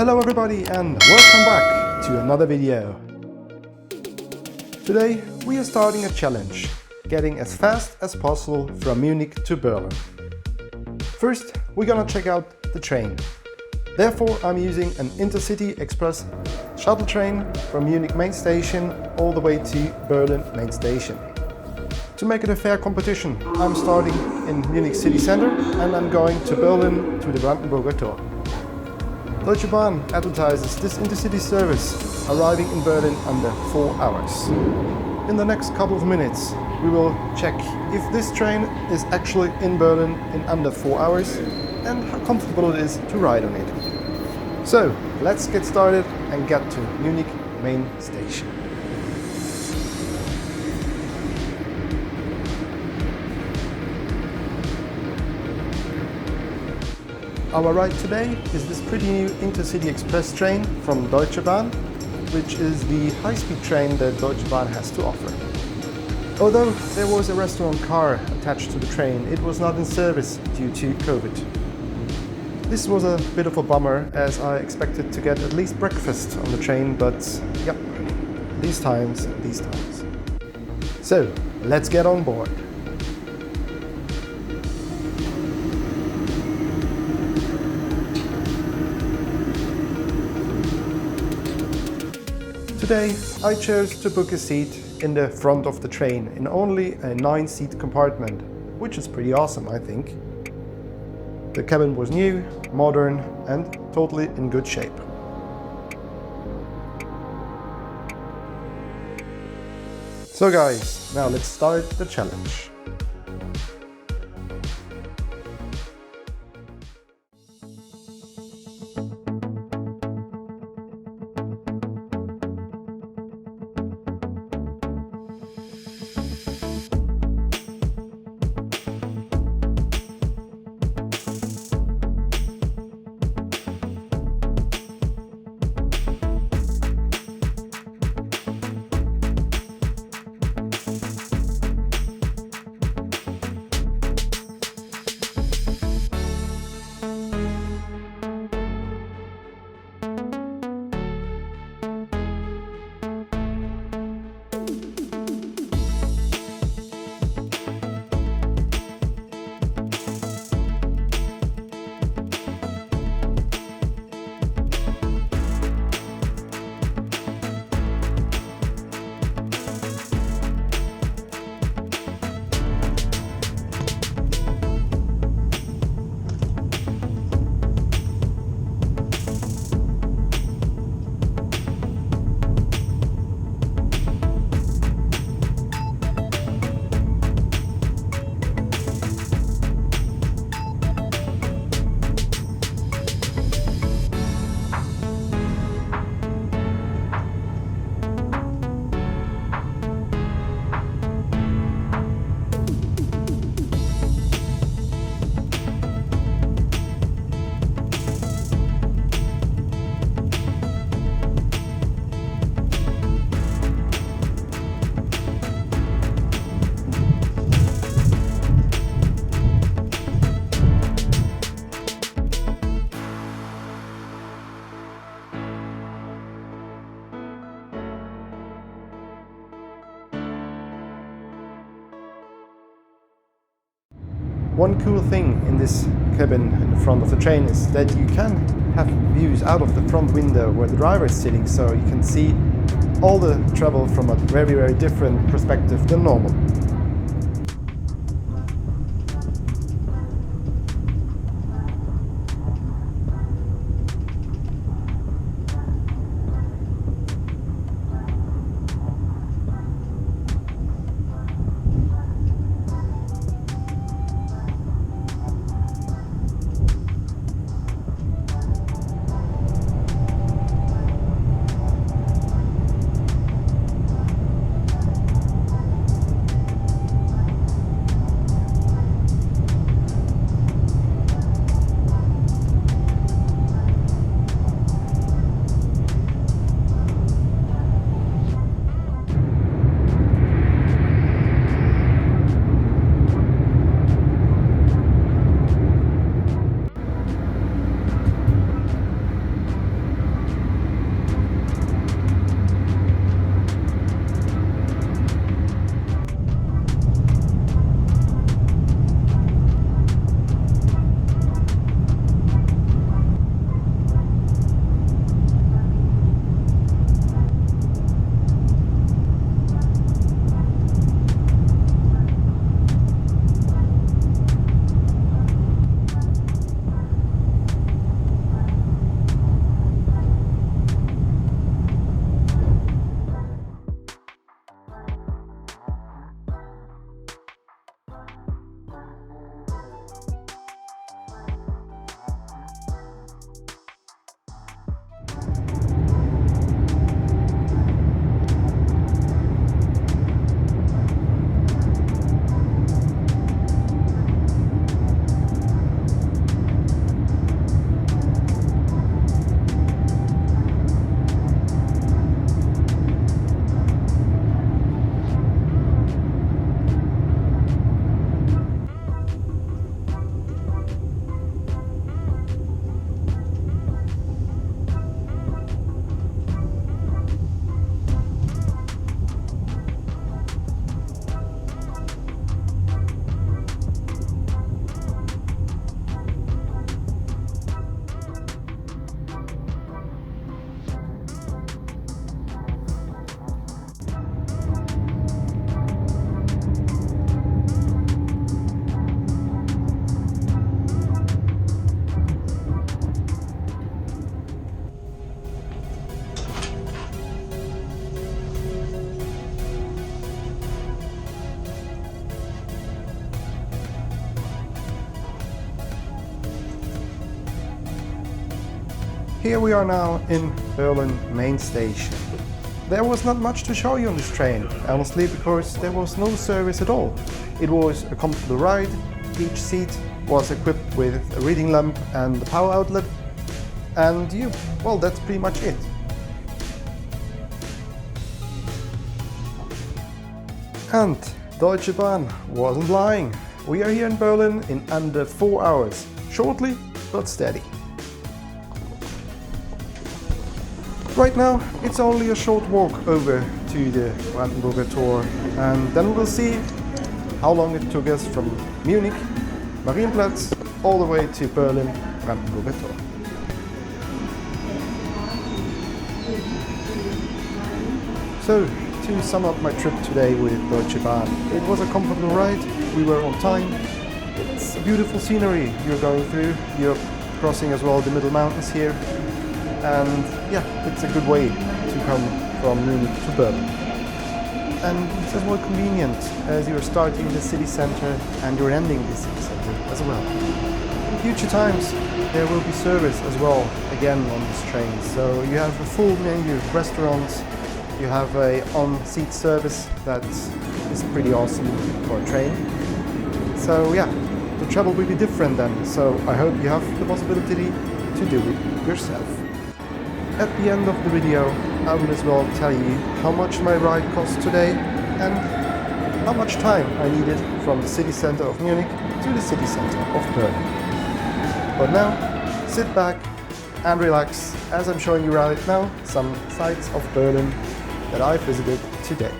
Hello everybody and welcome back to another video. Today we are starting a challenge, getting as fast as possible from Munich to Berlin. First we're gonna check out the train. Therefore I'm using an Intercity Express shuttle train from Munich main station all the way to Berlin main station. To make it a fair competition, I'm starting in Munich city center and I'm going to Berlin to the Brandenburger Tor. Deutsche Bahn advertises this intercity service arriving in Berlin under 4 hours. In the next couple of minutes we will check if this train is actually in Berlin in under 4 hours and how comfortable it is to ride on it. So let's get started and get to Munich main station. Our ride today is this pretty new Intercity Express train from Deutsche Bahn, which is the high-speed train that Deutsche Bahn has to offer. Although there was a restaurant car attached to the train, it was not in service due to COVID. This was a bit of a bummer as I expected to get at least breakfast on the train, but yep, these times. So let's get on board. Today I chose to book a seat in the front of the train in only a 9-seat compartment, which is pretty awesome, I think. The cabin was new, modern and totally in good shape. So guys, now let's start the challenge. One cool thing in this cabin in the front of the train is that you can have views out of the front window where the driver is sitting, so you can see all the travel from a very different perspective than normal. Here we are now in Berlin main station. There was not much to show you on this train, honestly, because there was no service at all. It was a comfortable ride. Each seat was equipped with a reading lamp and a power outlet. And well, that's pretty much it. And Deutsche Bahn wasn't lying. We are here in Berlin in under 4 hours. Shortly, but steady. Right now, it's only a short walk over to the Brandenburger Tor, and then we'll see how long it took us from Munich, Marienplatz, all the way to Berlin, Brandenburger Tor. So, to sum up my trip today with Deutsche Bahn, it was a comfortable ride, we were on time, it's a beautiful scenery you're going through, you're crossing as well the middle mountains here, and yeah, it's a good way to come from Munich to Berlin. And it's as well convenient as you're starting in the city center and you're ending the city center as well. In future times there will be service as well again on this train, so you have a full menu of restaurants, you have a on-seat service that is pretty awesome for a train. So yeah, the travel will be different then, so I hope you have the possibility to do it yourself. At the end of the video, I will as well tell you how much my ride cost today and how much time I needed from the city center of Munich to the city center of Berlin. But now, sit back and relax as I'm showing you right now some sights of Berlin that I visited today.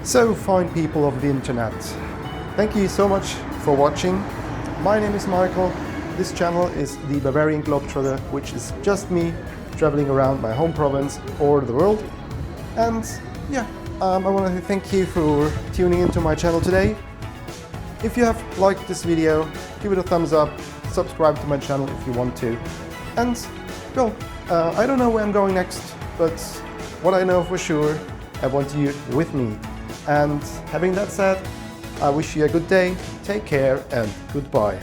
So, fine people of the internet, thank you so much for watching. My name is Michael. This channel is the Bavarian Globetrotter, which is just me traveling around my home province or the world. And yeah, I want to thank you for tuning into my channel today. If you have liked this video, give it a thumbs up, subscribe to my channel if you want to. And well, I don't know where I'm going next, but what I know for sure, I want you with me. And having that said, I wish you a good day, take care and goodbye.